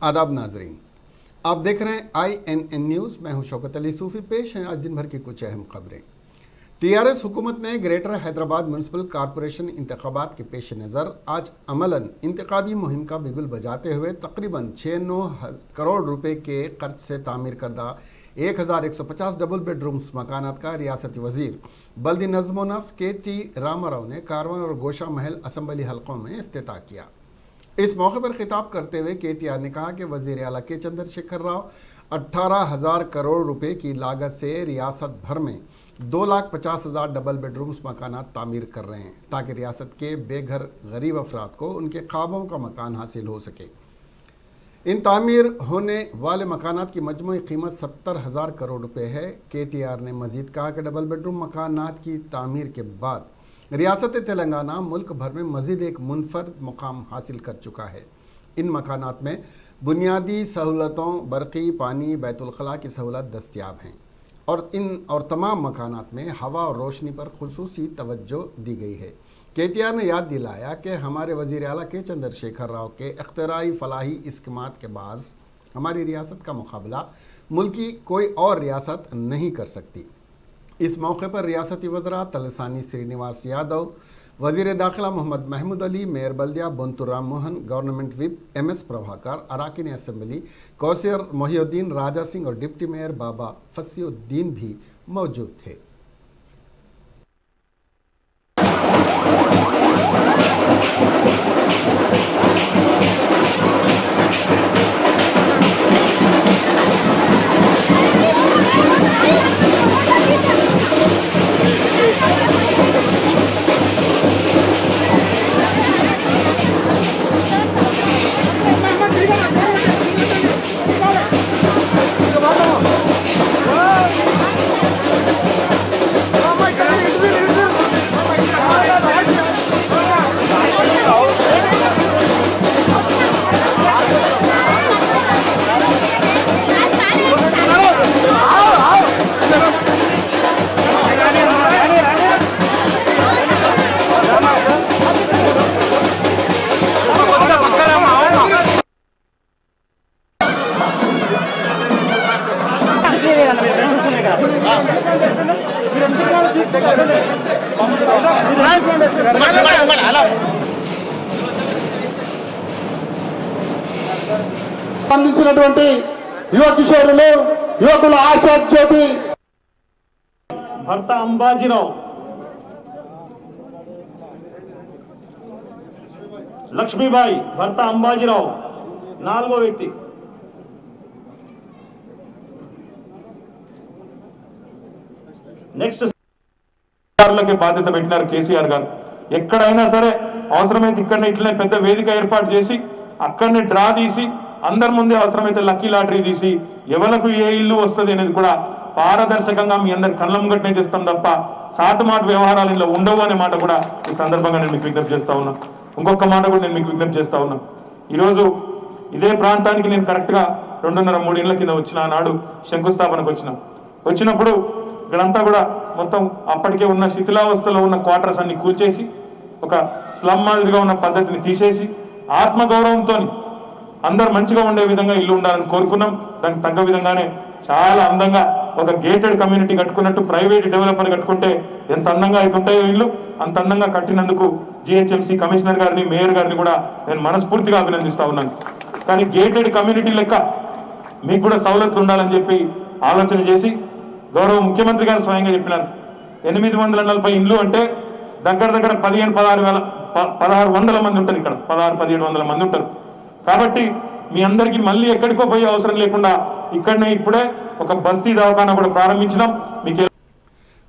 आदाब नाजरीन, आप देख रहे हैं INN न्यूज़। मैं हूं शौकत अली सूफ़ी। पेश हैं आज दिन भर की कुछ अहम खबरें। TRS हुकूमत ने ग्रेटर हैदराबाद म्यूनसिपल कॉरपोरेशन इंतखाबात के पेश नज़र आज अमलन इंतखाबी मुहिम का बिगुल बजाते हुए तकरीबन 6-9 करोड़ रुपए के खर्च से तामीर करदा 1150 डबल बेडरूम्स मकानात का रियासती वजीर बल्दी नज़्म व नस्क KT रामाराव ने कारवन और गोशा महल असम्बली हलकों में इफ्तिताह किया। इस मौके पर खिताब करते हुए KTR ने कहा कि वज़ीर आला के चंद्रशेखर राव 18,000 करोड़ रुपए की लागत से रियासत भर में 2,50,000 डबल बेडरूम्स मकानात तामीर कर रहे हैं ताकि रियासत के बेघर गरीब अफराद को उनके ख्वाबों का मकान हासिल हो सके। इन तामीर होने वाले मकानात की मजमूई कीमत 70,000 करोड़ रुपए है। KTR ने मजीद कहा कि डबल बेडरूम मकानात की तामीर के बाद रियासत तेलंगाना मुल्क भर में मजीद एक मुनफरद मुकाम हासिल कर चुका है। इन मकानात में बुनियादी सहूलतों, बरक़ी, पानी, बैतुल-खला की सहूलत दस्तियाब हैं और तमाम मकानात में हवा और रोशनी पर खुसूसी तवज्जो दी गई है। KTR ने याद दिलाया कि हमारे वज़ीर आला के चंद्रशेखर राव के इख्तिराई फलाही इस्कीमात के बाज़ हमारी रियासत का मुकाबला मुल्क की कोई और रियासत नहीं कर सकती। इस मौके पर रियासती वज़रा तलसानी श्रीनिवास यादव, वज़ीर दाखिला मोहम्मद महमूद अली, मेयर बल्दिया Bonthu Ram Mohan, government whip MS Prabhakar, अराकीन असम्बली कौसर मोहिउद्दीन, राजा सिंह और डिप्टी मेयर बाबा फसीउद्दीन भी मौजूद थे। అందించినటువంటి యువ కిషోరులు యువకుల ఆశా జ్యోతి భర్త అంబాజీరావు, లక్ష్మీబాయి భర్త అంబాజీరావు, నాలుగో వ్యక్తి నెక్స్ట్ కి బాధ్యత పెట్టినారు KCR గారు. ఎక్కడైనా సరే అవసరమైతే ఇక్కడనే ఇట్లనే పెద్ద వేదిక ఏర్పాటు చేసి అక్కడనే డ్రా తీసి అందరి ముందే అవసరమైతే లక్కీ లాటరీ తీసి ఎవరికి ఏ ఇల్లు వస్తుంది అనేది కూడా పారదర్శకంగా మీ అందరి కళ్ళ ముంగటనే చేస్తాం తప్ప సాటుమాట వ్యవహారాలు ఇలా ఉండవు అనే మాట కూడా ఈ సందర్భంగా నేను మీకు విజ్ఞప్తి చేస్తా ఉన్నా. ఇంకొక మాట కూడా నేను మీకు విజ్ఞప్తి చేస్తా ఉన్నా. ఈరోజు ఇదే ప్రాంతానికి నేను కరెక్ట్గా 2.5-3 ఏళ్ల కింద వచ్చిన నాడు శంకుస్థాపనకు వచ్చినప్పుడు ఇక్కడంతా కూడా మొత్తం అప్పటికే ఉన్న శిథిలావస్థలో ఉన్న క్వార్టర్స్ అన్ని కూల్చేసి ఒక స్లమ్ మాదిరిగా ఉన్న పద్ధతిని తీసేసి ఆత్మగౌరవంతో అందరు మంచిగా ఉండే విధంగా ఇల్లు ఉండాలని కోరుకున్నాం. దానికి తగ్గ విధంగానే చాలా అందంగా ఒక గేటెడ్ కమ్యూనిటీ కట్టుకున్నట్టు ప్రైవేట్ డెవలపర్ కట్టుకుంటే ఎంత అందంగా అయితే ఉంటాయో ఇల్లు అంత అందంగా కట్టినందుకు GHMC కమిషనర్ గారిని, మేయర్ గారిని కూడా నేను మనస్ఫూర్తిగా అభినందిస్తా ఉన్నాను. కానీ గేటెడ్ కమ్యూనిటీ లెక్క మీకు కూడా సౌలతులు ఉండాలని చెప్పి ఆలోచన చేసి గౌరవ ముఖ్యమంత్రి గారు స్వయంగా చెప్పినారు. 840 ఇండ్లు అంటే దగ్గర 15,000-16,100 మంది ఉంటారు. ఇక్కడ 1600-1700 మంది ఉంటారు. కాబట్టి మీ అందరికీ మళ్ళీ ఎక్కడికో పోయే అవసరం లేకుండా ఇక్కడనే ఇప్పుడే ఒక బస్తీ దవాఖానా కూడా ప్రారంభించినాం. మీకు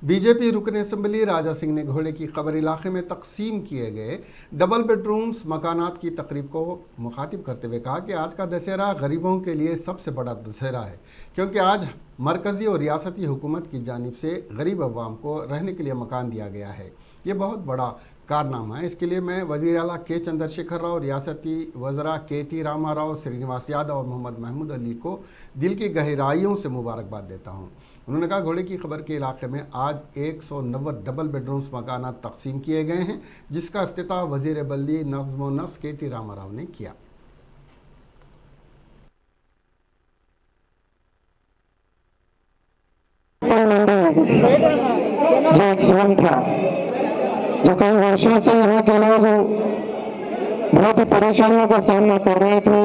BJP रुकन असम्बली राजा सिंह ने घोड़े की खबर इलाके में तकसीम किए गए डबल बेडरूम्स मकानात की तकरीब को मुखातिब करते हुए कहा कि आज का दशहरा गरीबों के लिए सबसे बड़ा दशहरा है, क्योंकि आज मरकज़ी और रियासती हुकूमत की जानिब से गरीब अवाम को रहने के लिए मकान दिया गया है। ये बहुत बड़ा कारनामा है। इसके लिए मैं वज़ीर आला के चंद्रशेखर राव, रियासती वज़रा KT रामाराव, श्रीनिवास यादव और मोहम्मद महमूद अली को दिल की गहराइयों से मुबारकबाद देता हूँ। उन्होंने कहा घोड़े की खबर के इलाके में आज 190 डबल बेडरूम्स मकानात तकसीम किए गए हैं, जिसका इफ्तिताह वज़ीर बल्दी नज़्म व नस्क KT रामाराव ने किया। जो एक सीएम था, जो कई वर्षों से यहाँ के लोग बहुत ही परेशानियों का सामना कर रहे थे।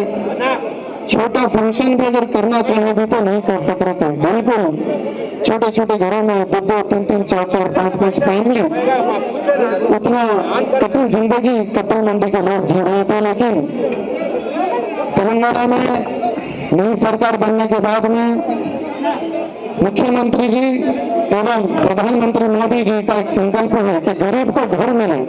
छोटा फंक्शन भी अगर करना चाहे भी तो नहीं कर सक रहे थे। बिल्कुल छोटे छोटे घरों में 2-2, 3-3, 4-4, 5-5 फैमिली, उतना कठिन जिंदगी कपिल मंडी के लोग जी रहे थे। लेकिन तेलंगाना में नई सरकार बनने के बाद में मुख्यमंत्री जी एवं प्रधानमंत्री मोदी जी का एक संकल्प है कि गरीब को घर मिले।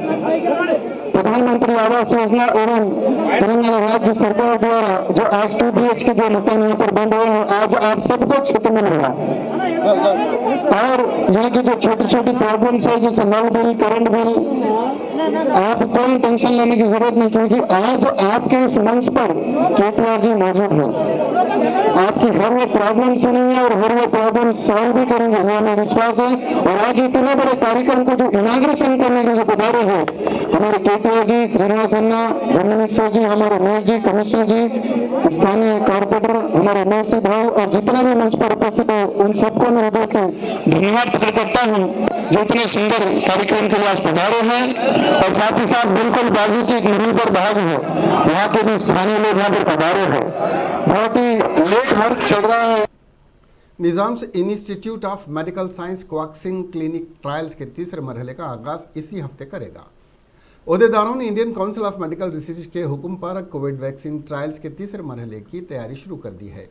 प्रधानमंत्री आवास योजना एवं तेलंगाना राज्य सरकार द्वारा जो आज 2 BHK जो मकान यहाँ पर बन रहे हैं, आज आप सबको छत मिलेगा। और यहाँ की जो छोटी छोटी प्रॉब्लम्स है जैसे नल बिल, करंट बिल, आप कोई टेंशन लेने की जरूरत नहीं, क्योंकि आज आपके इस मंच पर KTR जी मौजूद है। आपकी हर वो प्रॉब्लम सुनेंगे और हर वो प्रॉब्लम सॉल्व भी करेंगे, हमें विश्वास है। और आज इतने बड़े कार्यक्रम को जो इनाग्रेशन करने के जो पधारे हैं हमारे KTR जी, श्रीनिवास अन्ना, मिनिस्टर जी, हमारे मेयर जी, कमिश्नर जी, स्थानीय कॉर्पोरेटर, हमारे मेयर से भाई और जितने भी मंच पर उपस्थित है, उन सबको मैं हृदय से धन्यवाद प्रकट करता हूँ जो इतने सुंदर कार्यक्रम के लिए आज पधारे हैं। और साथ ही साथ बिल्कुल बाजू की एक नदी पर भाग है, वहाँ के भी स्थानीय लोग यहाँ पर पधारे हैं। बहुत ही लेट वर्क चल रहा है। Nizam's institute of medical science Covaxin clinic trials के तीसरे मरहले का आगाज इसी हफ्ते करेगा। ओहदेदारों ने Indian council of medical research के हुक्म पर कोविड वैक्सीन ट्रायल्स के तीसरे मरहले की तैयारी शुरू कर दी है।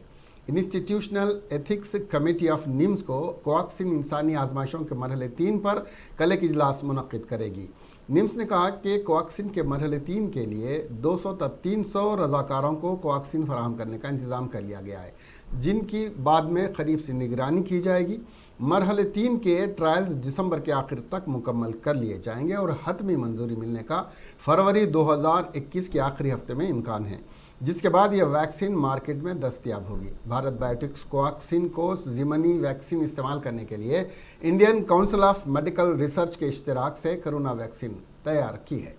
Institutional ethics committee of NIMS को कोवैक्सीन इंसानी आजमाइशों के मरहले 3 पर कल एक इजलास मुनक्किद करेगी। निम्स ने कहा कि कोवैक्सीन के मरहले 3 के लिए 200 तक 300 रजाकारों को कोवैक्सीन फराहम करने का इंतज़ाम कर लिया गया है, जिनकी बाद में करीब से निगरानी की जाएगी। मरहले 3 के ट्रायल्स दिसंबर के आखिर तक मुकम्मल कर लिए जाएंगे और हतमी मंजूरी मिलने का फरवरी 2021 के आखिरी हफ्ते में इम्कान है, जिसके बाद यह वैक्सीन मार्केट में दस्तयाब होगी। भारत बायोटेक्स कोवैक्सीन को ज़िमनी वैक्सीन इस्तेमाल करने के लिए Indian council of medical research के इश्तिराक से कोरोना वैक्सीन तैयार की है।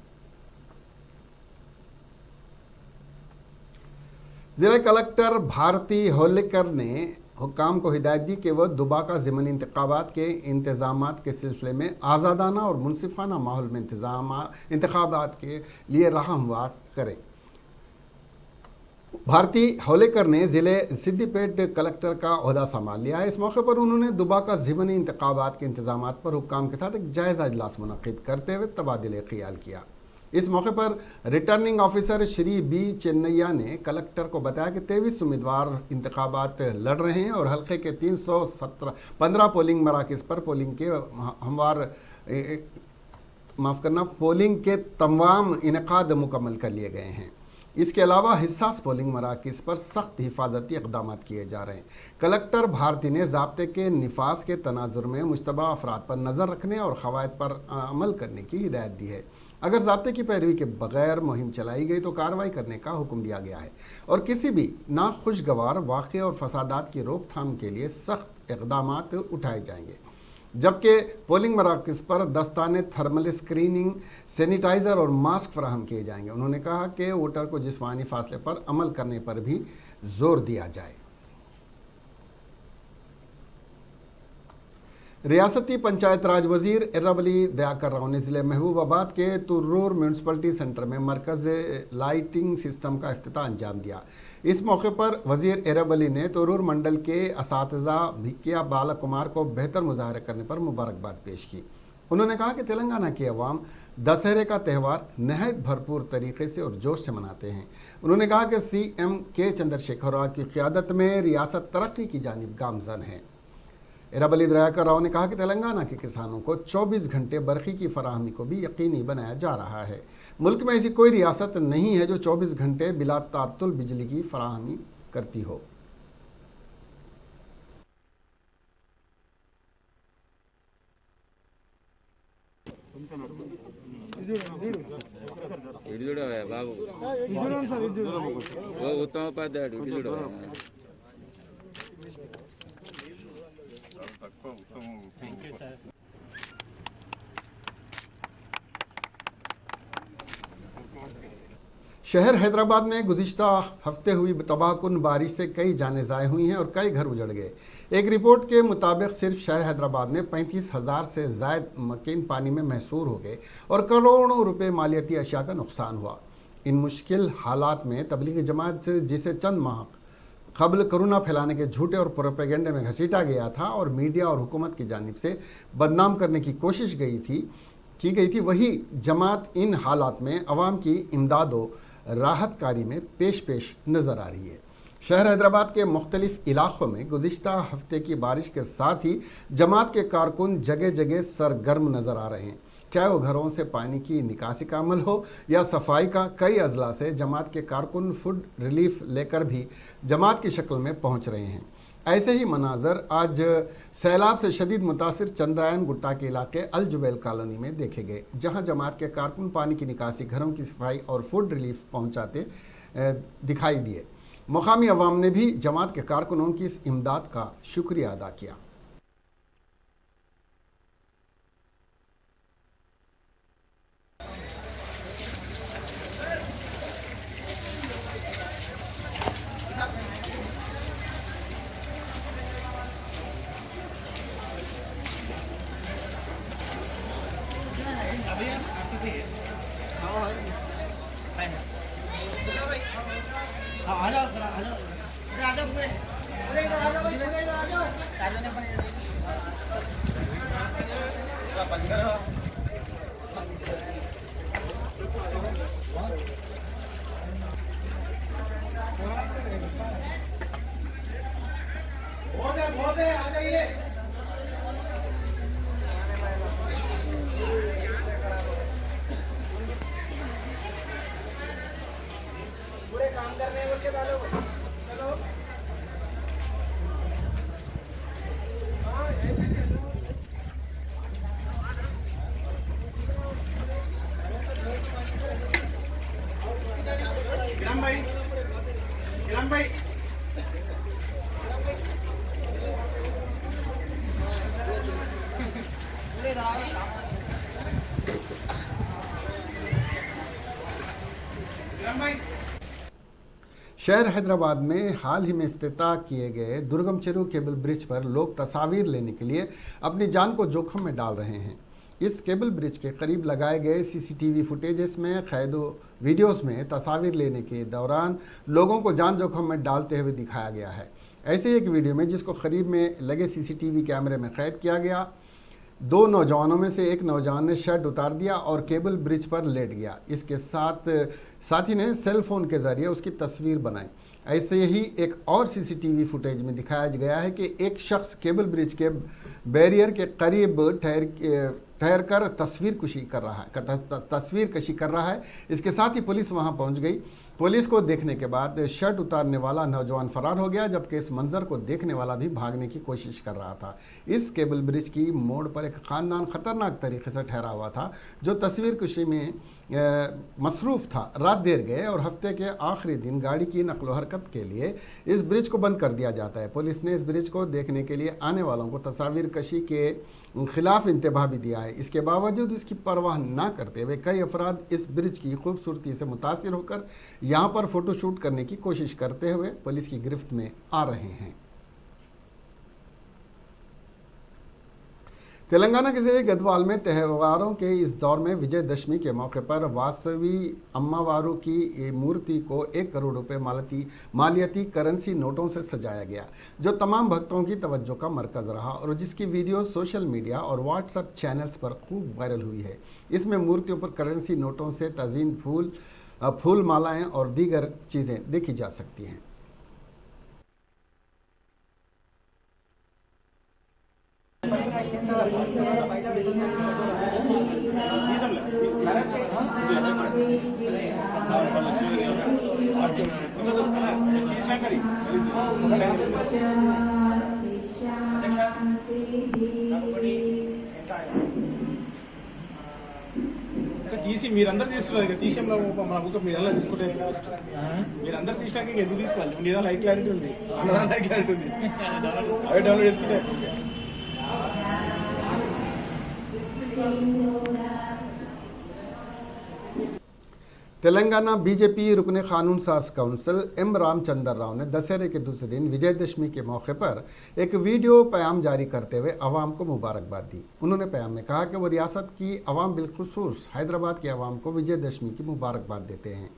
जिला कलेक्टर भारती होलेकर ने हुक्काम को हिदायत दी कि वह दुबाका ज़िमनी इंतखाबात के इंतजामात के सिलसिले में आज़ादाना और मुनसिफाना माहौल में इंतखाबात के लिए राह हमवार करें। भारती होलेकर ने ज़िले सिद्दीपेट कलेक्टर का ओहदा संभाल लिया है। इस मौके पर उन्होंने दुबाका ज़िमनी इंतखाबात के इंतजामात पर हुक्काम के साथ एक जायज़ा इजलास मुनक्किद करते हुए तबादिले ख़याल किया। इस मौके पर returning officer Shri B Chennaiah ने कलेक्टर को बताया कि 23 उम्मीदवार इंतखाबात लड़ रहे हैं और हल्के के 315 पोलिंग मराकज़ पर पोलिंग के तमाम इनकाद मुकम्मल कर लिए गए हैं। इसके अलावा हिस्सास पोलिंग मराकज़ पर सख्त हिफाजती इक़दाम किए जा रहे हैं। कलेक्टर भारती ने ज़ाब्ते के निफाज के तनाजुर में मुश्तबा अफराद पर नज़र रखने और क़वायद पर अमल करने की हिदायत दी है। अगर ज़ाब्ते की पैरवी के बगैर मुहिम चलाई गई तो कार्रवाई करने का हुक्म दिया गया है और किसी भी नाखुशगवार वाक़े और फसादात की रोकथाम के लिए सख्त इक़दाम उठाए जाएंगे। जबकि पोलिंग मराकज़ पर दस्ताने, थर्मल स्क्रीनिंग, सैनिटाइज़र और मास्क फराहम किए जाएंगे। उन्होंने कहा कि वोटर को जिस्मानी फासले पर अमल करने पर भी जोर दिया जाए। रियासती पंचायत राज वजीर इर्रबली दयाकर राव ने ज़िले महबूबाबाद के तुर्रूर म्यूनसिपलिटी सेंटर में मरकज़ लाइटिंग सिस्टम का इफ्तिताह अंजाम दिया। इस मौके पर वजीर इर्रबली ने तुर्रूर मंडल के असातिज़ा भिक्किया बाला कुमार को बेहतर मुजाहरे करने पर मुबारकबाद पेश की। उन्होंने कहा कि तेलंगाना के अवाम दशहरे का त्यौहार नहायत भरपूर तरीके से और जोश से मनाते हैं। उन्होंने कहा कि CM के चंद्रशेखर राव की क़यादत में रियासत तरक्की की जानिब गामज़न है। इर्रबली दयाकर राव ने कहा कि तेलंगाना के किसानों को 24 घंटे बरक़ी की फराहमी को भी यकीनी बनाया जा रहा है। मुल्क में ऐसी कोई रियासत नहीं है जो 24 घंटे बिला तात्तुल बिजली की फराहमी करती हो। उत्तम उपाध्याय शहर हैदराबाद में गुज़िश्ता हफ्ते हुई तबाहकुन बारिश से कई जानें ज़ाय हुई हैं और कई घर उजड़ गए। एक रिपोर्ट के मुताबिक सिर्फ शहर हैदराबाद में 35,000 से ज़ायद मकीन पानी में महसूर हो गए और करोड़ों रुपए मालियाती अशिया का नुकसान हुआ। इन मुश्किल हालात में तबलीगी जमात जिसे चंद माह कबल कोरोना फैलाने के झूठे और प्रोपेगेंडे में घसीटा गया था और मीडिया और हुकूमत की जानिब से बदनाम करने की कोशिश की गई थी, वही जमात इन हालात में अवाम की इमदाद और राहत कारी में पेश नज़र आ रही है। शहर हैदराबाद के मुख्तलिफ इलाक़ों में गुज़िश्ता हफ्ते की बारिश के साथ ही जमात के कारकुन जगह जगह सरगर्म नज़र आ रहे हैं, चाहे वो घरों से पानी की निकासी का अमल हो या सफाई का। कई अजला से जमात के कारकुन फूड रिलीफ लेकर भी जमात की शक्ल में पहुंच रहे हैं। ऐसे ही मनाजर आज सैलाब से शदीद मुतासिर चंद्रायन गुट्टा के इलाके अल जुबैल कॉलोनी में देखे गए, जहां जमात के कारकुन पानी की निकासी, घरों की सफाई और फूड रिलीफ पहुंचाते दिखाई दिए। मुकामी अवाम ने भी जमात के कारकुनों की इस इमदाद का शुक्रिया अदा किया। शहर हैदराबाद में हाल ही में इफ्तिताह किए गए दुर्गम चेरू केबल ब्रिज पर लोग तस्वीर लेने के लिए अपनी जान को जोखिम में डाल रहे हैं। इस केबल ब्रिज के करीब लगाए गए सीसीटीवी फुटेजेस में कैद वीडियोस में तस्वीर लेने के दौरान लोगों को जान जोखिम में डालते हुए दिखाया गया है। ऐसे एक वीडियो में जिसको करीब में लगे सीसीटीवी कैमरे में कैद किया गया, दो नौजवानों में से एक नौजवान ने शर्ट उतार दिया और केबल ब्रिज पर लेट गया। इसके साथी ने सेल फोन के जरिए उसकी तस्वीर बनाई। ऐसे ही एक और सीसीटीवी फुटेज में दिखाया गया है कि एक शख्स केबल ब्रिज के बैरियर के करीब ठहर कर तस्वीर कशी कर रहा है। इसके साथ ही पुलिस वहां पहुंच गई। पुलिस को देखने के बाद शर्ट उतारने वाला नौजवान फरार हो गया, जबकि इस मंजर को देखने वाला भी भागने की कोशिश कर रहा था। इस केबल ब्रिज की मोड़ पर एक ख़ानदान खतरनाक तरीके से ठहरा हुआ था, जो तस्वीर कशी में मसरूफ़ था। रात देर गए और हफ्ते के आखिरी दिन गाड़ी की नकलो हरकत के लिए इस ब्रिज को बंद कर दिया जाता है। पुलिस ने इस ब्रिज को देखने के लिए आने वालों को तस्वीर कशी के खिलाफ इंतबाह भी दिया है। इसके बावजूद इसकी परवाह ना करते हुए कई अफराद इस ब्रिज की खूबसूरती से मुतासिर होकर यहाँ पर फोटोशूट करने की कोशिश करते हुए पुलिस की गिरफ्त में आ रहे हैं। तेलंगाना के ज़िले गढ़वाल में त्योहारों के इस दौर में विजयदशमी के मौके पर वासवी अम्मावारू की मूर्ति को 1 करोड़ रुपए मालियाती करेंसी नोटों से सजाया गया, जो तमाम भक्तों की तवज्जो का मरकज़ रहा और जिसकी वीडियो सोशल मीडिया और व्हाट्सएप चैनल्स पर खूब वायरल हुई है। इसमें मूर्तियों पर करेंसी नोटों से तज़ीन फूल मालाएँ और दीगर चीज़ें देखी जा सकती हैं। తీసి మీరందరూ తీస్తున్నారు తీసేంలో మాకు మీరలా తీసుకుంటే మీరందరూ తీసినాక ఎందుకు తీసుకోవాలి? మీద లైట్ క్లారిటీ ఉంది, అన్నదాని లైట్ క్లారిటీ ఉంది, అవి డౌన్లోడ్ చేసుకుంటే तेलंगाना बीजेपी रुकने कानून साज काउंसिल एम रामचंद्र राव ने दशहरे के दूसरे दिन विजयदशमी के मौके पर एक वीडियो पैगाम जारी करते हुए अवाम को मुबारकबाद दी। उन्होंने पैगाम में कहा कि वो रियासत की अवाम बिलखुसूस हैदराबाद के अवाम को विजयदशमी की मुबारकबाद देते हैं।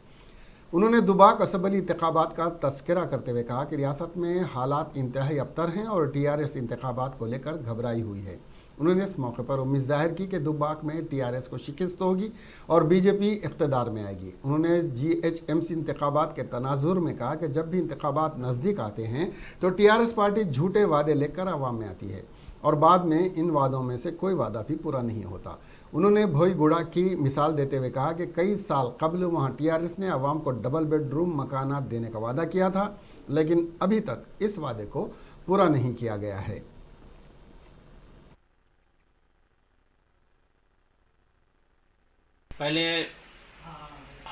उन्होंने दुबाक असम्बली इंतखाबात का तस्करा करते हुए कहा कि रियासत में हालात इंतहाई अबतर हैं और टीआरएस इंतखाबात को लेकर घबराई हुई है। उन्होंने इस मौके पर उम्मीद जाहिर की कि दुबाक में टीआरएस को शिकस्त होगी और बीजेपी इक़्तिदार में आएगी। उन्होंने जीएचएमसी इंतखाबात के तनाजुर में कहा कि जब भी इंतखाबात नज़दीक आते हैं तो टीआरएस पार्टी झूठे वादे लेकर अवाम में आती है और बाद में इन वादों में से कोई वादा भी पूरा नहीं होता। उन्होंने भोईगुड़ा की मिसाल देते हुए कहा कि कई साल कबल वहां टीआरएस ने अवाम को डबल बेडरूम मकानात देने का वादा किया था, लेकिन अभी तक इस वादे को पूरा नहीं किया गया है। पहले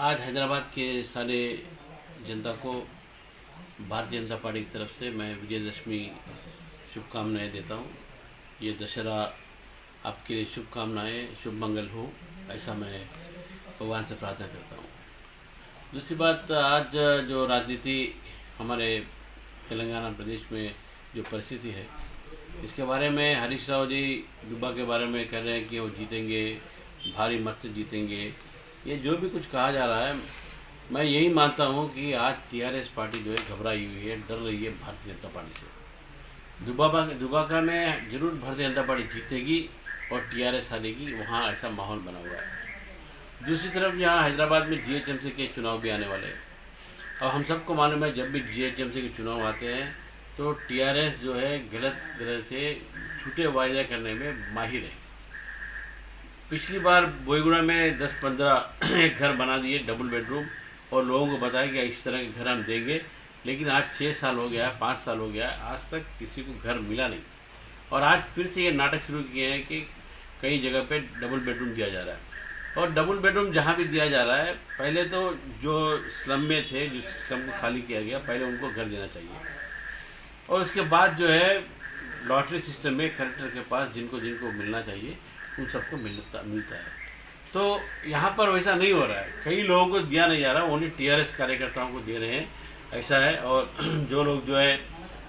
आज हैदराबाद के सारे जनता को भारतीय जनता पार्टी की तरफ से मैं विजयदशमी शुभकामनाएं देता हूं। ये दशहरा आपके लिए शुभकामनाएं, शुभ मंगल हो, ऐसा मैं भगवान से प्रार्थना करता हूं। दूसरी बात, आज जो राजनीति हमारे तेलंगाना प्रदेश में जो परिस्थिति है, इसके बारे में हरीश राव जी दुबा के बारे में कह रहे हैं कि वो जीतेंगे, भारी मत से जीतेंगे। ये जो भी कुछ कहा जा रहा है, मैं यही मानता हूँ कि आज टीआरएस पार्टी जो है घबराई हुई है, डर रही है भारतीय जनता पार्टी से। दुबाका में जरूर भारतीय जनता पार्टी जीतेगी और टीआरएस हारेगी, वहाँ ऐसा माहौल बना हुआ है। दूसरी तरफ यहाँ हैदराबाद में जीएचएमसी के चुनाव भी आने वाले हैं और हम सबको मालूम है जब भी जीएचएमसी के चुनाव आते हैं तो टीआरएस जो है गलत तरह से झूठे वायदे करने में माहिर है। पिछली बार बोईगुड़ा में 10-15 एक घर बना दिए डबल बेडरूम और लोगों को बताया कि इस तरह के घर हम देंगे, लेकिन आज 6 साल हो गया, 5 साल हो गया, आज तक किसी को घर मिला नहीं। और आज फिर से ये नाटक शुरू किए हैं कि कई जगह पे डबल बेडरूम दिया जा रहा है। और डबल बेडरूम जहाँ भी दिया जा रहा है, पहले तो जो स्लम में थे, जिस स्लम को खाली किया गया, पहले उनको घर देना चाहिए और उसके बाद जो है लॉटरी सिस्टम में कलेक्टर के पास जिनको जिनको मिलना चाहिए उन सबको मिलता है। तो यहाँ पर वैसा नहीं हो रहा है, कई लोगों को दिया नहीं जा रहा, ओनली टीआरएस कार्यकर्ताओं को दे रहे हैं, ऐसा है। और जो लोग जो है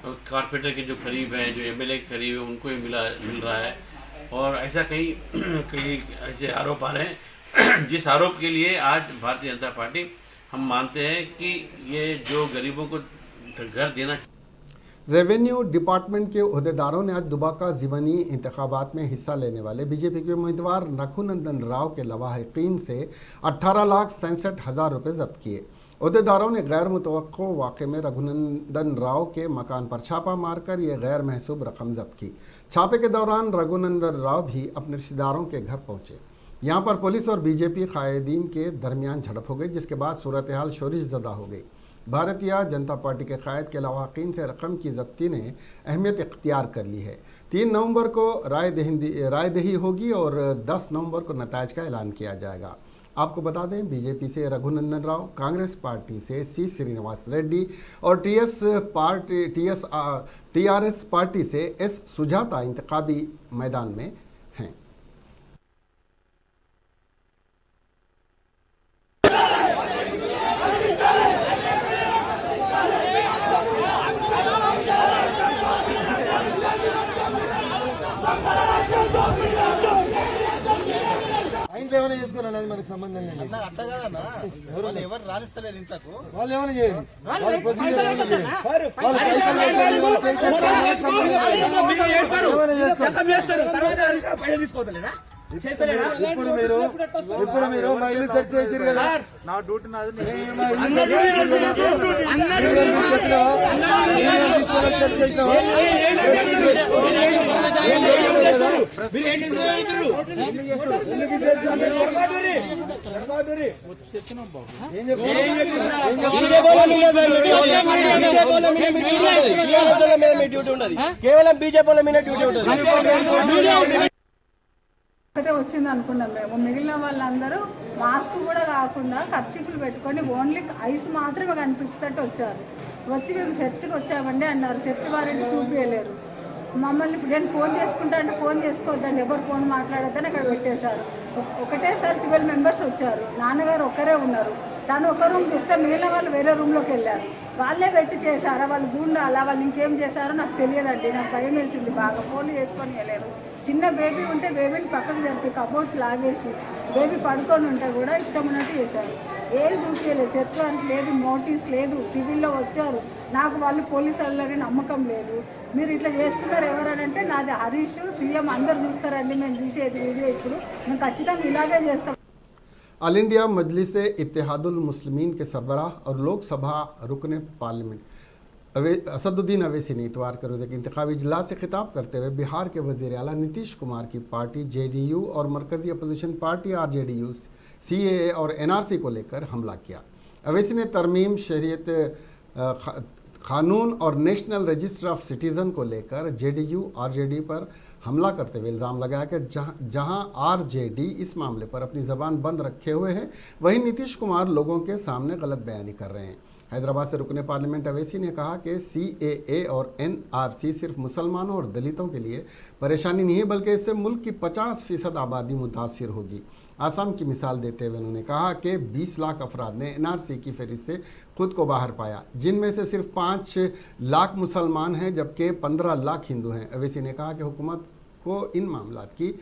कॉर्पोरेटर के जो करीब हैं, जो एमएलए के करीब है, उनको ही मिल रहा है। और ऐसा कई ऐसे आरोप आ रहे हैं जिस आरोप के लिए आज भारतीय जनता पार्टी हम मानते हैं कि ये जो गरीबों को घर देना। रेवेन्यू डिपार्टमेंट के ओहदेदारों ने आज दुबाका ज़िमनी इंतखाबात में हिस्सा लेने वाले बीजेपी के उम्मीदवार रघुनंदन राव के लवाहिकीन से 18,67,000 रुपये जब्त किए। ओहदेदारों ने गैर मुतवक्को वाक़े में रघुनंदन राव के मकान पर छापा मारकर ये गैर महसूब रकम जब्त की। छापे के दौरान रघुनंदन राव भी अपने रिश्तेदारों के घर पहुँचे। यहाँ पर पुलिस और बीजेपी कायदीन के दरमियान झड़प हो गई, जिसके बाद सूरत हाल शोरिश ज़दा हो गई। भारतीय जनता पार्टी के कायद के लवाकिन से रकम की जब्ती ने अहमियत इख्तियार कर ली है। 3 नवंबर को रायदही होगी और 10 नवंबर को नताइज का ऐलान किया जाएगा। आपको बता दें, बीजेपी से रघुनंदन राव, कांग्रेस पार्टी से सी श्रीनिवास रेड्डी और टीआरएस पार्टी से एस सुजाता इंतखाबी मैदान में हैं। ఏమైనా చేసుకోవాలన్నా మనకు సంబంధం లేదు అన్న. అట్లా కాదన్నా, ఎవరు రాణిస్తలేరు ఇంట్లోకి, వాళ్ళు ఏమైనా చేయండి, వాళ్ళు ప్రొసీజర్ ఏమైనా చేయండి, ఇప్పుడు మీరు మా ఇల్లు సెర్చ్ చేసారు కదా, నా డ్యూటీ నాది, కేవలం బీజేపీ మీద డ్యూటీ ఉంటుంది. ఒకటే వచ్చింది అనుకున్నాం మేము. మిగిలిన వాళ్ళందరూ మాస్క్ కూడా కాకుండా కర్చీఫ్లు పెట్టుకొని ఓన్లీ ఐస్ మాత్రమే కనిపించేటట్టు వచ్చారు. వచ్చి మేము చర్చికి వచ్చామండి అన్నారు. చర్చి వారిని చూపించలేరు. మమ్మల్ని నేను ఫోన్ చేసుకుంటా అంటే ఫోన్ చేసుకోవద్దండి, ఎవరు ఫోన్ మాట్లాడొద్దని అక్కడ పెట్టేశారు. ఒకటేసారి 12 మెంబర్స్ వచ్చారు. నాన్నగారు ఒక్కరే ఉన్నారు. తను ఒక రూమ్ చూస్తే మిగిలిన వాళ్ళు వేరే రూమ్లోకి వెళ్ళారు. వాళ్ళే పెట్టి చేశారా, వాళ్ళు గుండాలా, వాళ్ళు ఇంకేం చేశారో నాకు తెలియదండి. నాకు భయం వేసింది బాగా. ఫోన్లు చేసుకొని వెళ్ళారు. చిన్న బేబీ ఉంటే బేబీని పక్కకు జరిపి కబోర్డ్స్ లాగేసి బేబీ పడుకొని ఉంటే కూడా ఇష్టం ఉన్నట్టు చేశారు. ఏది చూపించలేదు, సెక్యూరిటీ లేదు, నోటీస్ లేదు. సివిల్లో వచ్చారు. నాకు వాళ్ళు పోలీసు వాళ్ళని నమ్మకం లేదు. మీరు ఇట్లా చేస్తున్నారు ఎవరనంటే నాది హరీష్ సీఎం అందరు చూస్తారండి, మేము తీసేది వీడియో. ఇప్పుడు మేము ఖచ్చితంగా ఇలాగే చేస్తాం. ऑल इंडिया मजलिस इत्तेहादुल मुस्लिमीन के सरबराह और लोकसभा रुकन पार्लियामेंट असदुद्दीन अवैसी ने इतवार के रोज़ एक इंतखाबी इजलास से खिताब करते हुए बिहार के वज़ीर आला नीतीश कुमार की पार्टी JDU और मरकज़ी अपोजिशन पार्टी RJDU CAA और NRC को लेकर हमला किया। अवैसी ने तरमीम शरीयत कानून और नेशनल रजिस्टर ऑफ सिटीज़न को लेकर JDU RJD पर हमला करते हुए इल्ज़ाम लगाया कि जहां RJD इस मामले पर अपनी ज़बान बंद रखे हुए हैं, वहीं नीतीश कुमार लोगों के सामने गलत बयानी कर रहे हैं। हैदराबाद से रुकने पार्लियामेंट अवैसी ने कहा कि CAA और NRC सिर्फ मुसलमानों और दलितों के लिए परेशानी नहीं है, बल्कि इससे मुल्क की 50% आबादी मुतासिर होगी। आसाम की मिसाल देते हुए उन्होंने कहा कि 20 लाख अफराद ने NRC की फहरिस्त से खुद को बाहर पाया, जिनमें से सिर्फ 5 लाख मुसलमान हैं, जबकि 15 लाख हिंदू हैं। अवैसी ने कहा कि हुकूमत को इन मामलात की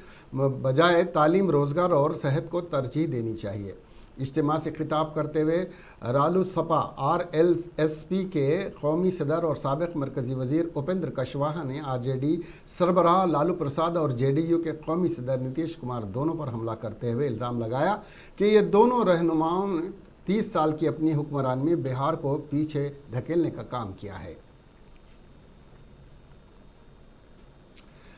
बजाय तालीम, रोज़गार और सेहत को तरजीह देनी चाहिए। इज्तिमा से खिताब करते हुए रालू सपा RLSP के कौमी सदर और साबिक़ मरकज़ी वज़ीर उपेंद्र कुशवाहा ने RJD सरबराह लालू प्रसाद और JDU के कौमी सदर नीतीश कुमार दोनों पर हमला करते हुए इल्ज़ाम लगाया कि ये दोनों रहनुमाओं ने 30 साल की अपनी हुक्मरानी में बिहार को पीछे धकेलने का काम किया है।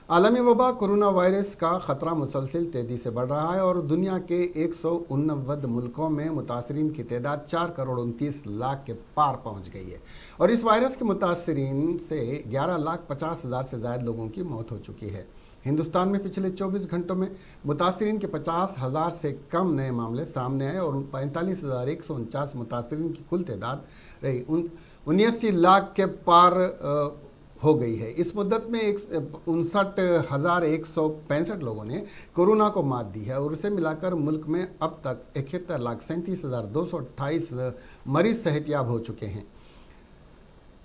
आलमी वबा कोरोना वायरस का ख़तरा मुसलसल तेज़ी से बढ़ रहा है और दुनिया के 189 मुल्कों में मुतासरीन की तादाद 4 करोड़ 29 लाख के पार पहुंच गई है और इस वायरस के मुतासरीन से 11,50,000 से ज़्यादा लोगों की मौत हो चुकी है। हिंदुस्तान में पिछले 24 घंटों में मुतासरीन के 50,000 से कम नए मामले सामने आए और 45,149 मुतासरीन की कुल तादाद रही 79 लाख के पार हो गई है। इस मुद्दत में 59,165 लोगों ने कोरोना को मात दी है और उसे मिलाकर मुल्क में अब तक 71,37,228 मरीज सेहतयाब हो चुके हैं।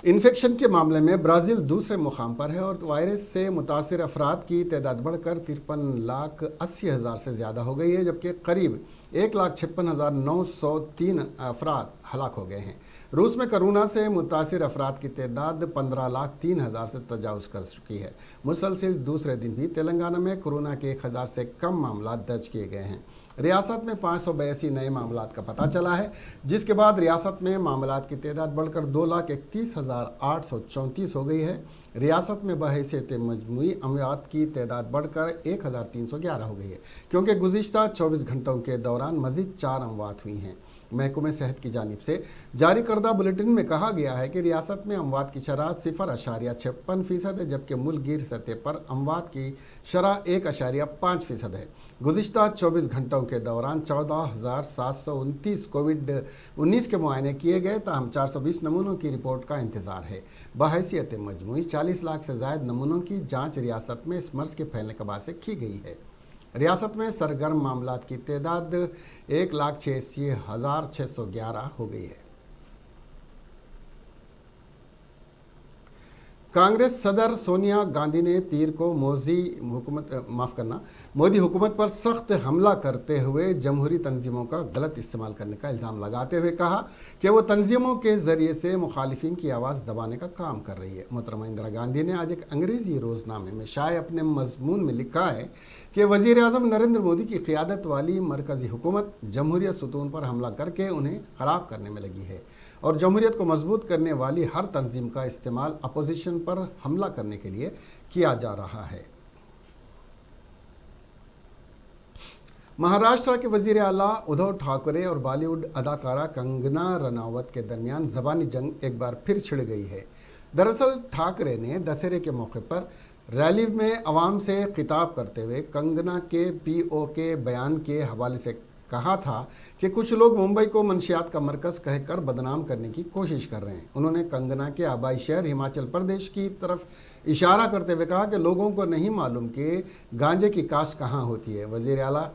इन्फेक्शन के मामले में ब्राज़ील दूसरे मुकाम पर है और वायरस से मुतासिर अफराद की तादाद बढ़कर 53,80,000 से ज़्यादा हो गई है, जबकि करीब 1,56,903 अफराद हलाक हो गए हैं। रूस में कोरोना से मुतासिर अफराद की तादाद 15,03,000 से तजावज़ कर चुकी है। मुसलसिल दूसरे दिन भी तेलंगाना में कोरोना के 1,000 से कम मामला दर्ज किए गए हैं। रियासत में 582 नए मामलात का पता चला है, जिसके बाद रियासत में मामलात की तादाद बढ़कर 2,31,834 हो गई है। रियासत में बहैसियत मजमूई अमवात की तादाद बढ़कर 1,311 हो गई है, क्योंकि गुज़िश्ता 24 घंटों के दौरान मज़ीद 4 अमवात हुई हैं। महकमे सेहत की जानिब से जारी करदा बुलेटिन में कहा गया है कि रियासत में अमवात की शरह 0.56% है, जबकि मुल्कगीर सतह पर अमवात की शरह 1.5% है। गुज़िश्ता 24 घंटों के दौरान 14,729 कोविड-19 के मुआयने किए गए, ताहम 420 नमूनों की रिपोर्ट का इंतज़ार है। बहैसियत मजमूई 40 लाख से ज़ायद नमूनों की जाँच रियासत में इस मर्ज़ के फैलने के बाद से की गई है। रियासत में सरगर्म मामलात की तादाद 1,86,611 हो गई है। कांग्रेस सदर सोनिया गांधी ने पीर को मोदी हुकूमत पर सख्त हमला करते हुए जमहूरी तंजीमों का गलत इस्तेमाल करने का इल्ज़ाम लगाते हुए कहा कि वो तंजीमों के ज़रिए से मुखालिफिन की आवाज़ दबाने का काम कर रही है। मोहतरमा इंदिरा गांधी ने आज एक अंग्रेज़ी रोज़नामे में शाये अपने मज़मून में लिखा है कि वज़ीर आज़म नरेंद्र मोदी की क़ियादत वाली मरकज़ी हुकूमत जमहूरियत सुतून पर हमला करके उन्हें ख़राब करने में लगी है और जमहूरियत को मजबूत करने वाली हर तंजीम का इस्तेमाल अपोजिशन पर हमला करने के लिए किया जा रहा है। महाराष्ट्र के वज़ीर आला उद्धव ठाकरे और बॉलीवुड अदाकारा कंगना रनावत के दरमियान ज़बानी जंग एक बार फिर छिड़ गई है। दरअसल ठाकरे ने दशहरे के मौके पर रैली में अवाम से खिताब करते हुए कंगना के POK बयान के हवाले से कहा था कि कुछ लोग मुंबई को मंशियात का मरकज़ कहकर बदनाम करने की कोशिश कर रहे हैं। उन्होंने कंगना के आबाई शहर हिमाचल प्रदेश की तरफ इशारा करते हुए कहा कि लोगों को नहीं मालूम कि गांजे की काश्त कहाँ होती है। वज़ीर आला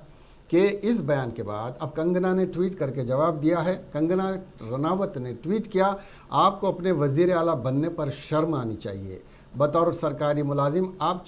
के इस बयान के बाद अब कंगना ने ट्वीट करके जवाब दिया है। कंगना रनावत ने ट्वीट किया, आपको अपने वजीर आला बनने पर शर्म आनी चाहिए। बतौर सरकारी मुलाजिम आप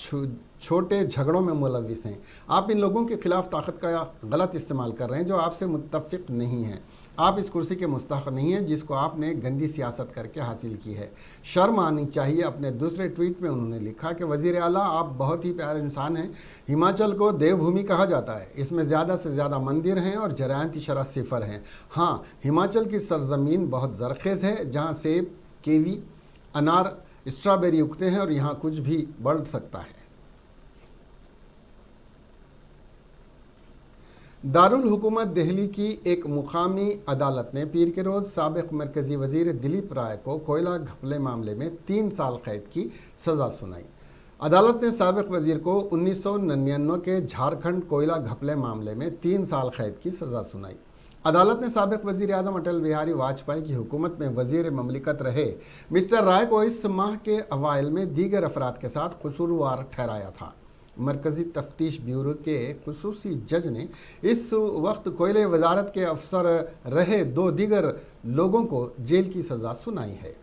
छोटे झगड़ों में मुलविस हैं। आप इन लोगों के खिलाफ ताकत का गलत इस्तेमाल कर रहे हैं जो आपसे मुत्तफिक नहीं हैं। आप इस कुर्सी के मुस्तहक नहीं हैं जिसको आपने गंदी सियासत करके हासिल की है। शर्म आनी चाहिए। अपने दूसरे ट्वीट में उन्होंने लिखा कि वज़ीर आला आप बहुत ही प्यारे इंसान हैं। हिमाचल को देवभूमि कहा जाता है। इसमें ज़्यादा से ज़्यादा मंदिर हैं और जराइम की शरह सिफर हैं। हाँ, हिमाचल की सरजमीन बहुत ज़रखेज़ है जहाँ सेब, कीवी, अनार, स्ट्रॉबेरी उगते हैं और यहाँ कुछ भी बढ़ सकता है। दारुल हुकूमत दिल्ली की एक मुकामी अदालत ने पीर के रोज़ साबिक़ मरकज़ी वज़ीर दिलीप राय को कोयला घपले मामले में 3 साल कैद की सज़ा सुनाई। अदालत ने साबिक़ वज़ीर को 1999 के झारखंड कोयला घपले मामले में 3 साल कैद की सज़ा सुनाई। अदालत ने साबिक़ वज़ीर आज़म अटल बिहारी वाजपेयी की हुकूमत में वज़ीर ममलिकत रहे मिस्टर राय को इस माह के अवाइल में दीगर अफराद के साथ कसूरवार ठहराया था। मरकज़ी तफ्तीश ब्यूरो के खुसूसी जज ने इस वक्त कोयले वजारत के अफसर रहे 2 दीगर लोगों को जेल की सज़ा सुनाई है।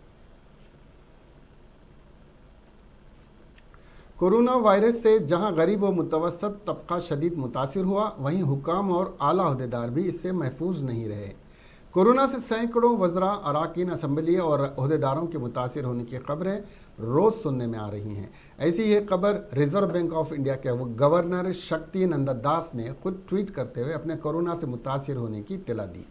कोरोना वायरस से जहां गरीब व मुतवसत तबका शदीद मुतासिर हुआ, वहीं हुकाम और आला अहदेदार भी इससे महफूज नहीं रहे। कोरोना से सैकड़ों वज़रा, अराकीन असम्बली और अहदेदारों के मुतासिर होने की खबरें रोज़ सुनने में आ रही हैं। ऐसी ही खबर रिजर्व बैंक ऑफ इंडिया के गवर्नर शक्ति नंदा दास ने खुद ट्वीट करते हुए अपने कोरोना से मुतासिर होने की इत्तला दी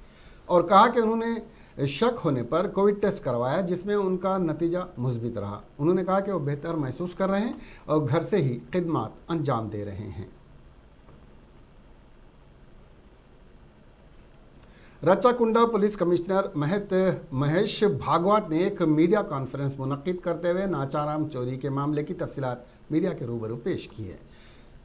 और कहा कि उन्होंने शक होने पर कोविड टेस्ट करवाया जिसमें उनका नतीजा मुस्बित रहा। उन्होंने कहा कि वो बेहतर महसूस कर रहे हैं और घर से ही खिदमत अंजाम दे रहे हैं। रच्चाकुंडा पुलिस कमिश्नर महेश भागवत ने एक मीडिया कॉन्फ्रेंस मुनक्किद करते हुए नाचाराम चोरी के मामले की तफसीलात मीडिया के रूबरू पेश की है।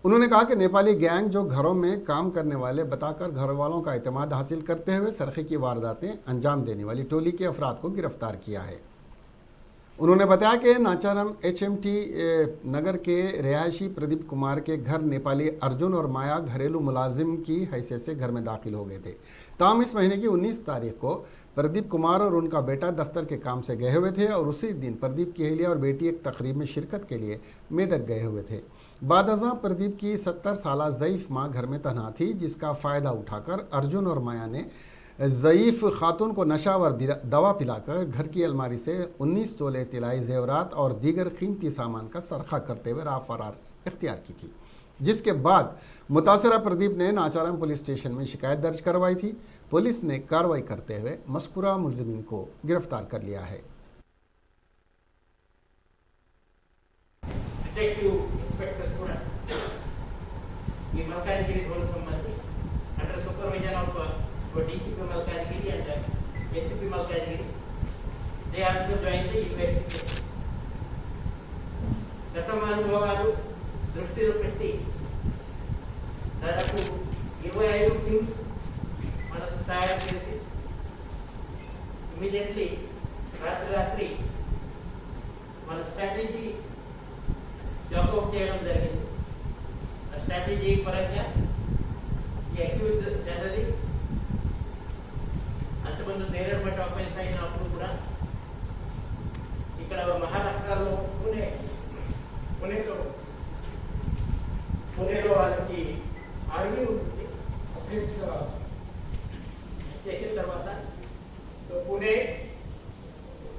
उन्होंने कहा कि नेपाली गैंग जो घरों में काम करने वाले बताकर घर वालों का एतमाद हासिल करते हुए सरखे की वारदातें अंजाम देने वाली टोली के अफराद को गिरफ्तार किया है। उन्होंने बताया कि नाचाराम HMT नगर के रिहायशी प्रदीप कुमार के घर नेपाली अर्जुन और माया घरेलू मुलाजिम की हैसियत से घर में दाखिल हो गए थे। ताहम इस महीने की 19 तारीख को प्रदीप कुमार और उनका बेटा दफ्तर के काम से गए हुए थे और उसी दिन प्रदीप की अहलिया और बेटी एक तकरीब में शिरकत के लिए मेदक गए हुए थे। बादअज़ां प्रदीप की 70 साला ज़ईफ़ माँ घर में तन्हा थी, जिसका फ़ायदा उठाकर अर्जुन और माया ने ज़ईफ़ खातून को नशावर दवा पिलाकर घर की अलमारी से 19 तोले तिलाई जेवरात और दीगर कीमती सामान का सरखा करते हुए राह फरार इख्तियार की थी, जिसके बाद मुतासरा प्रदीप ने नाचाराम पुलिस स्टेशन में शिकायत दर्ज करवाई थी। पुलिस ने कार्रवाई करते हुए मज़कूरा मुलज़िमीन को गिरफ्तार कर लिया है। DCP Malkadgiri and ACP Malkadgiri, they also joined the investigation. గతమానుభవాలు దృష్టిలో పెట్టి దాదాపు 25 టీమ్స్ మనకు తయారు చేసి ఇమీడియట్లీ రాత్రి మన స్ట్రాటజీ జాకౌట్ చేయడం జరిగింది. ఆ స్ట్రాటజీ పరంగా ఈ అక్యూజ్ జనరలీ అంతకుముందు నేరేడుమట్టి ఆఫెన్స్ అయినప్పుడు కూడా ఇక్కడ మహారాష్ట్రలో పుణేలో వాళ్ళకి ఆర్మీ ఉంటుంది. ఆఫెన్స్ చేసిన తర్వాత పుణే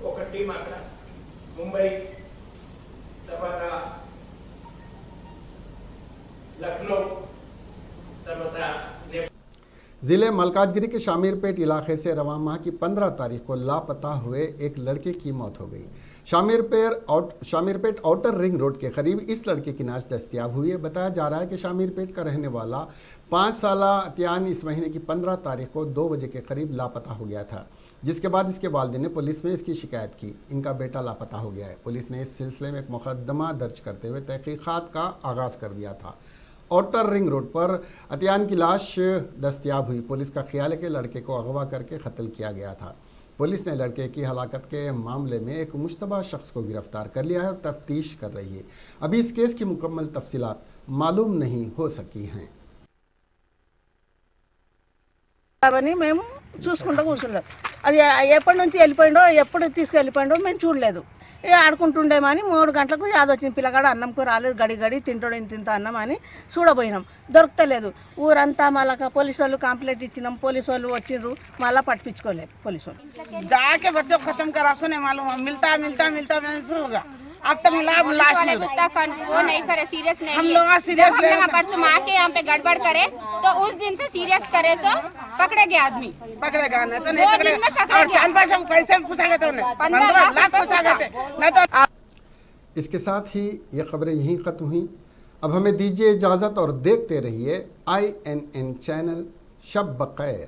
ఒక టీం, అక్కడ ముంబై, తర్వాత లక్నో, తర్వాత ज़िले मलकाजगिरी के शामीरपेट इलाके से रवां माह की 15 तारीख को लापता हुए एक लड़के की मौत हो गई। शामीरपेट आउटर रिंग रोड के करीब इस लड़के की लाश दस्तयाब हुई है। बताया जा रहा है कि शामीरपेट का रहने वाला 5 साला अतियान इस महीने की 15 तारीख को 2 बजे के करीब लापता हो गया था, जिसके बाद इसके वालिदैन ने पुलिस में इसकी शिकायत की। इनका बेटा लापता हो गया है। पुलिस ने इस सिलसिले में एक मुकदमा दर्ज करते हुए तहकीकात का आगाज़ कर दिया था। आउटर रिंग रोड पर अतियान की लाश दस्तयाब हुई। पुलिस का ख्याल है कि लड़के को अगवा करके कत्ल किया गया था। पुलिस ने लड़के की हलाकत के मामले में एक मुश्तबा शख्स को गिरफ्तार कर लिया है और तफ्तीश कर रही है। अभी इस केस की मुकम्मल तफसीलात मालूम नहीं हो सकी हैं। అవన్నీ మేము చూసుకుంటూ కూర్చున్నాం. అది ఎప్పటి నుంచి వెళ్ళిపోయిండో ఎప్పుడు తీసుకెళ్ళిపోయిండో మేము చూడలేదు. ఆడుకుంటుండేమని 3 గంటలకు యాదొచ్చింది. పిల్లగాడు అన్నం కూర రాలేదు, గడి గడి తింటాడు ఇంత అన్నం అని చూడబోయినాం. దొరకలేదు. ఊరంతా మళ్ళా పోలీసు వాళ్ళు కంప్లైంట్ ఇచ్చినాం. పోలీసు వాళ్ళు వచ్చిండ్రు, మళ్ళీ పట్టించుకోలేదు పోలీసు వాళ్ళు. जाके बच्चों खत्म करा सुने मालूम मिलता मिलता मिलता होगा अब तक मिला लाश वो नहीं करे, सीरियस नहीं हम लोग सीरियस परसों माँ के यहाँ पे गड़बड़ करे तो उस दिन से सीरियस करे तो पकड़े गए आदमी, पकड़ेगा नहीं तो नहीं पकड़ेगा। और जान पास पैसे पूछा गए थे, 15 लाख पूछा गए थे नहीं तो। इसके साथ ही ये खबरें यहीं खत्म हुई। अब हमें दीजिए इजाज़त और देखते रहिए INN चैनल। शब बखैर।